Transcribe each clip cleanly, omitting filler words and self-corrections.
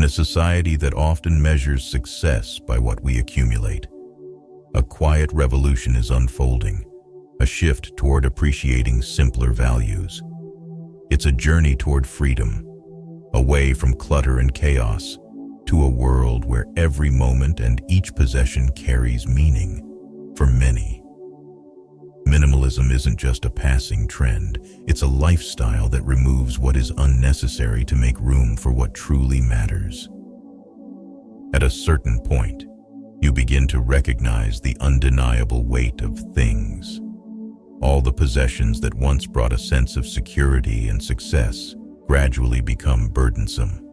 In a society that often measures success by what we accumulate, a quiet revolution is unfolding, a shift toward appreciating simpler values. It's a journey toward freedom, away from clutter and chaos, to a world where every moment and each possession carries meaning. For many, minimalism isn't just a passing trend, it's a lifestyle that removes what is unnecessary to make room for what truly matters. At a certain point, you begin to recognize the undeniable weight of things. All the possessions that once brought a sense of security and success gradually become burdensome.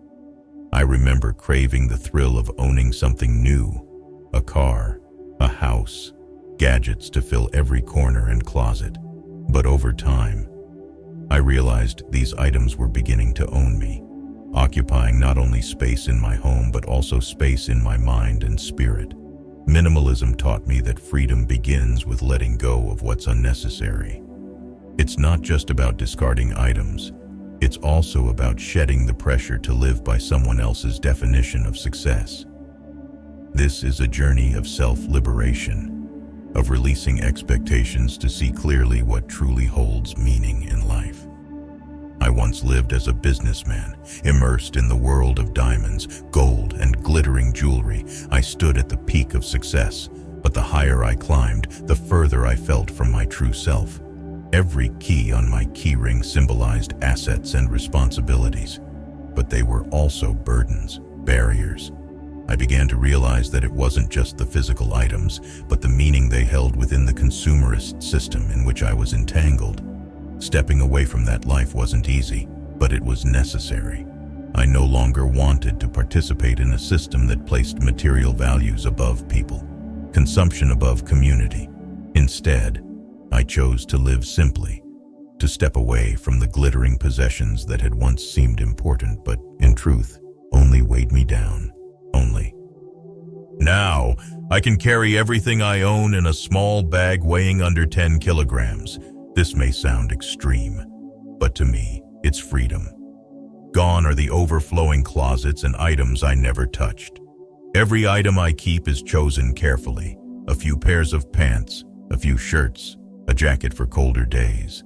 I remember craving the thrill of owning something new, a car, a house, gadgets to fill every corner and closet. But over time, I realized these items were beginning to own me, occupying not only space in my home but also space in my mind and spirit. Minimalism taught me that freedom begins with letting go of what's unnecessary. It's not just about discarding items, it's also about shedding the pressure to live by someone else's definition of success. This is a journey of self-liberation, of releasing expectations to see clearly what truly holds meaning in life. I once lived as a businessman, immersed in the world of diamonds, gold, and glittering jewelry. I stood at the peak of success, but the higher I climbed, the further I felt from my true self. Every key on my keyring symbolized assets and responsibilities, but they were also burdens, barriers. I began to realize that it wasn't just the physical items, but the meaning they held within the consumerist system in which I was entangled. Stepping away from that life wasn't easy, but it was necessary. I no longer wanted to participate in a system that placed material values above people, consumption above community. Instead, I chose to live simply, to step away from the glittering possessions that had once seemed important but, in truth, only weighed me down. Now, I can carry everything I own in a small bag weighing under 10 kilograms. This may sound extreme, but to me, it's freedom. Gone are the overflowing closets and items I never touched. Every item I keep is chosen carefully. A few pairs of pants, a few shirts, a jacket for colder days.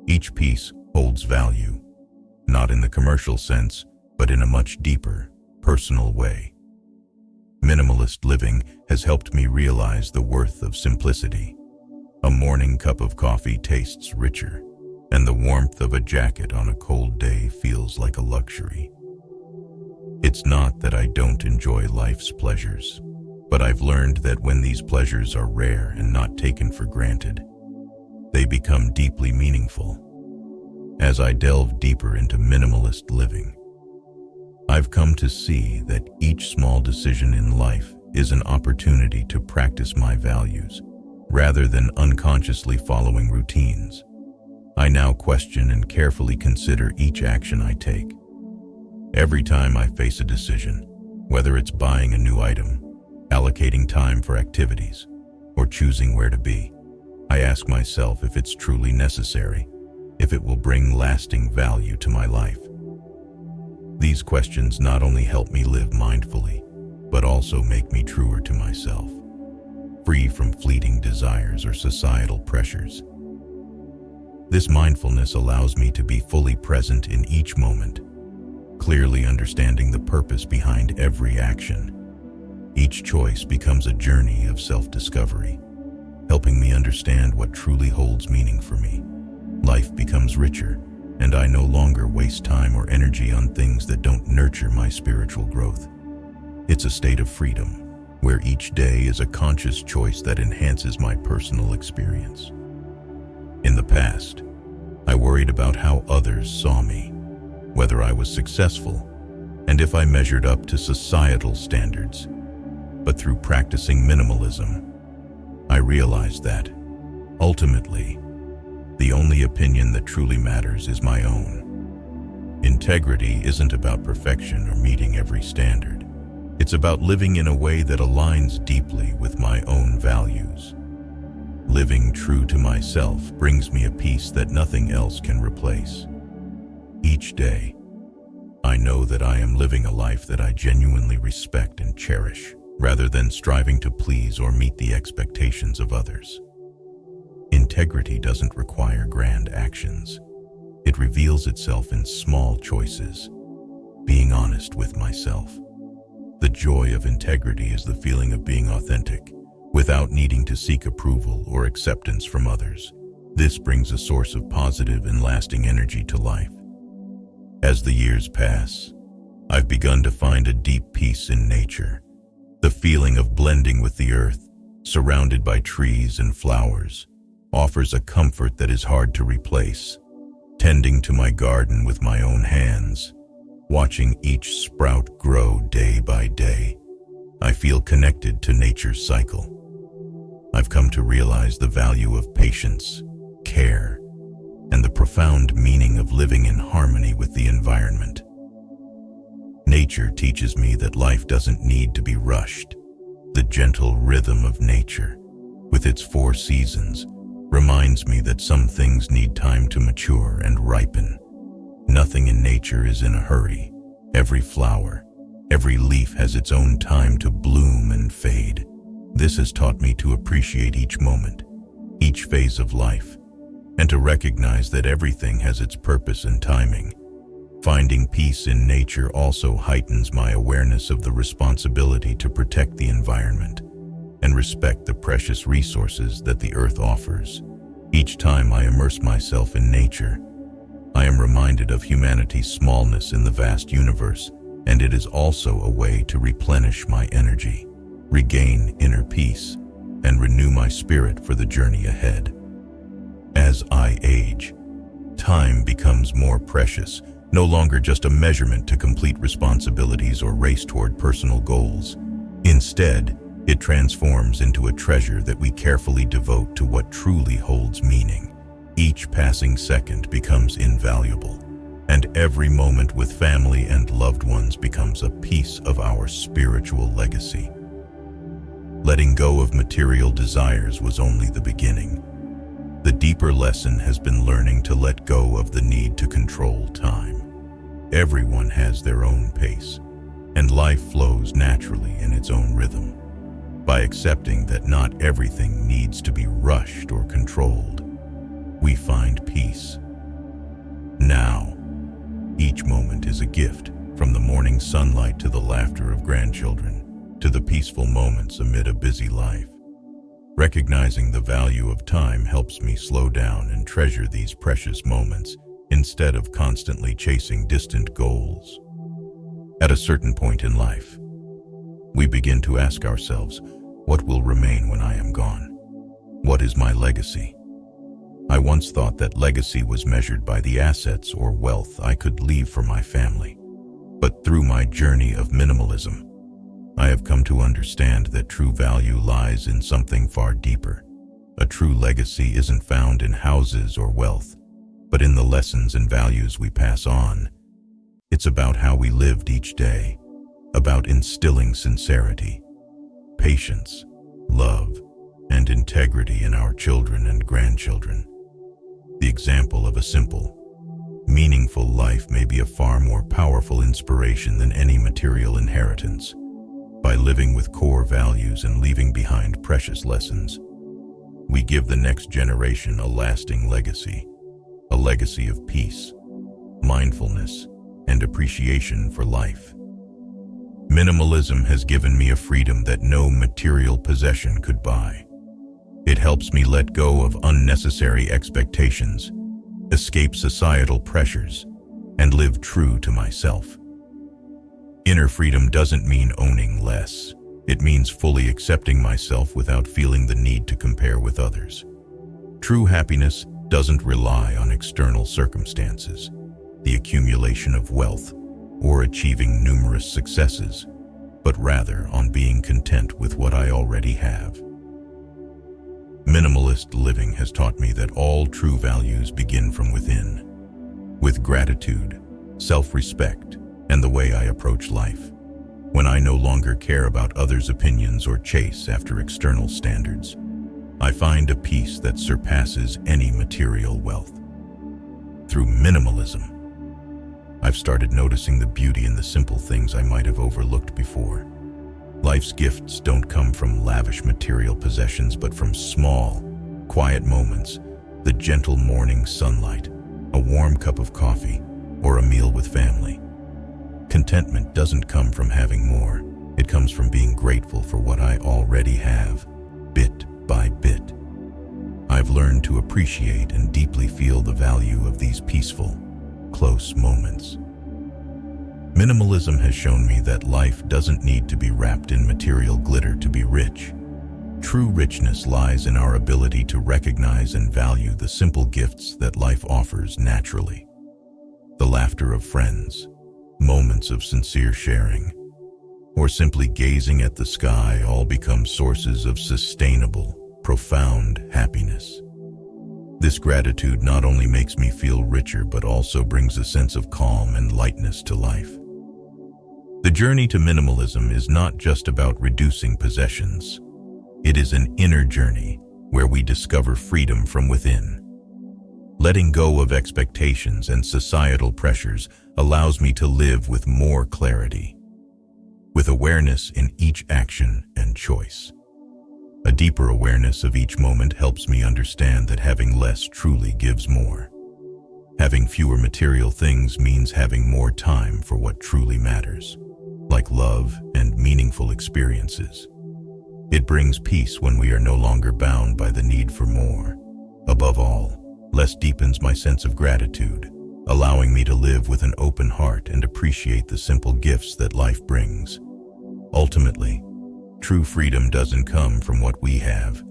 Each piece holds value, not in the commercial sense, but in a much deeper, personal way. Minimalist living has helped me realize the worth of simplicity. A morning cup of coffee tastes richer, and the warmth of a jacket on a cold day feels like a luxury. It's not that I don't enjoy life's pleasures, but I've learned that when these pleasures are rare and not taken for granted, they become deeply meaningful. As I delve deeper into minimalist living, I've come to see that each small decision in life is an opportunity to practice my values, rather than unconsciously following routines. I now question and carefully consider each action I take. Every time I face a decision, whether it's buying a new item, allocating time for activities, or choosing where to be, I ask myself if it's truly necessary, if it will bring lasting value to my life. These questions not only help me live mindfully, but also make me truer to myself, free from fleeting desires or societal pressures. This mindfulness allows me to be fully present in each moment, clearly understanding the purpose behind every action. Each choice becomes a journey of self-discovery, helping me understand what truly holds meaning for me. Life becomes richer, and I no longer waste time or energy on things that don't nurture my spiritual growth. It's a state of freedom, where each day is a conscious choice that enhances my personal experience. In the past, I worried about how others saw me, whether I was successful, and if I measured up to societal standards. But through practicing minimalism, I realized that, ultimately, the only opinion that truly matters is my own. Integrity isn't about perfection or meeting every standard. It's about living in a way that aligns deeply with my own values. Living true to myself brings me a peace that nothing else can replace. Each day, I know that I am living a life that I genuinely respect and cherish, rather than striving to please or meet the expectations of others. Integrity doesn't require grand actions. It reveals itself in small choices, being honest with myself. The joy of integrity is the feeling of being authentic, without needing to seek approval or acceptance from others. This brings a source of positive and lasting energy to life. As the years pass, I've begun to find a deep peace in nature. The feeling of blending with the earth, surrounded by trees and flowers, offers a comfort that is hard to replace. Tending to my garden with my own hands, watching each sprout grow day by day, I feel connected to nature's cycle. I've come to realize the value of patience, care, and the profound meaning of living in harmony with the environment. Nature teaches me that life doesn't need to be rushed. The gentle rhythm of nature, with its 4 seasons, reminds me that some things need time to mature and ripen. Nothing in nature is in a hurry. Every flower, every leaf has its own time to bloom and fade. This has taught me to appreciate each moment, each phase of life, and to recognize that everything has its purpose and timing. Finding peace in nature also heightens my awareness of the responsibility to protect the environment and respect the precious resources that the earth offers. Each time I immerse myself in nature, I am reminded of humanity's smallness in the vast universe, and it is also a way to replenish my energy, regain inner peace, and renew my spirit for the journey ahead. As I age, time becomes more precious, no longer just a measurement to complete responsibilities or race toward personal goals. Instead, it transforms into a treasure that we carefully devote to what truly holds meaning. Each passing second becomes invaluable, and every moment with family and loved ones becomes a piece of our spiritual legacy. Letting go of material desires was only the beginning. The deeper lesson has been learning to let go of the need to control time. Everyone has their own pace, and life flows naturally in its own rhythm. By accepting that not everything needs to be rushed or controlled, we find peace. Now, each moment is a gift, from the morning sunlight to the laughter of grandchildren, to the peaceful moments amid a busy life. Recognizing the value of time helps me slow down and treasure these precious moments instead of constantly chasing distant goals. At a certain point in life, we begin to ask ourselves, what will remain when I am gone? What is my legacy? I once thought that legacy was measured by the assets or wealth I could leave for my family. But through my journey of minimalism, I have come to understand that true value lies in something far deeper. A true legacy isn't found in houses or wealth, but in the lessons and values we pass on. It's about how we lived each day, about instilling sincerity, patience, love, and integrity in our children and grandchildren. The example of a simple, meaningful life may be a far more powerful inspiration than any material inheritance. By living with core values and leaving behind precious lessons, we give the next generation a lasting legacy, a legacy of peace, mindfulness, and appreciation for life. Minimalism has given me a freedom that no material possession could buy. It helps me let go of unnecessary expectations, escape societal pressures, and live true to myself. Inner freedom doesn't mean owning less. It means fully accepting myself without feeling the need to compare with others. True happiness doesn't rely on external circumstances, the accumulation of wealth, or achieving numerous successes, but rather on being content with what I already have. Minimalist living has taught me that all true values begin from within, with gratitude, self-respect, and the way I approach life. When I no longer care about others' opinions or chase after external standards, I find a peace that surpasses any material wealth. Through minimalism, I've started noticing the beauty in the simple things I might have overlooked before. Life's gifts don't come from lavish material possessions, but from small, quiet moments, the gentle morning sunlight, a warm cup of coffee, or a meal with family. Contentment doesn't come from having more. It comes from being grateful for what I already have, bit by bit. I've learned to appreciate and deeply feel the value of these peaceful, close moments. Minimalism has shown me that life doesn't need to be wrapped in material glitter to be rich. True richness lies in our ability to recognize and value the simple gifts that life offers naturally. The laughter of friends, moments of sincere sharing, or simply gazing at the sky all become sources of sustainable, profound happiness. This gratitude not only makes me feel richer, but also brings a sense of calm and lightness to life. The journey to minimalism is not just about reducing possessions. It is an inner journey where we discover freedom from within. Letting go of expectations and societal pressures allows me to live with more clarity, with awareness in each action and choice. A deeper awareness of each moment helps me understand that having less truly gives more. Having fewer material things means having more time for what truly matters, like love and meaningful experiences. It brings peace when we are no longer bound by the need for more. Above all, less deepens my sense of gratitude, allowing me to live with an open heart and appreciate the simple gifts that life brings. Ultimately, true freedom doesn't come from what we have,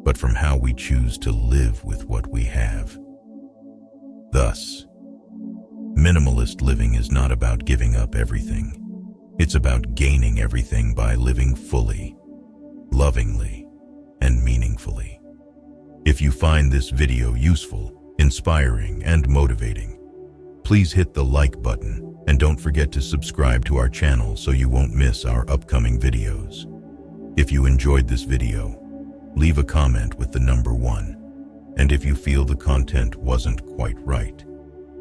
but from how we choose to live with what we have. Thus, minimalist living is not about giving up everything. It's about gaining everything by living fully, lovingly, and meaningfully. If you find this video useful, inspiring, and motivating, please hit the like button and don't forget to subscribe to our channel so you won't miss our upcoming videos. If you enjoyed this video, leave a comment with the number 1. And if you feel the content wasn't quite right,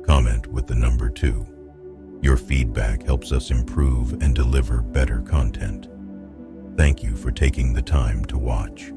comment with the number 2. Your feedback helps us improve and deliver better content. Thank you for taking the time to watch.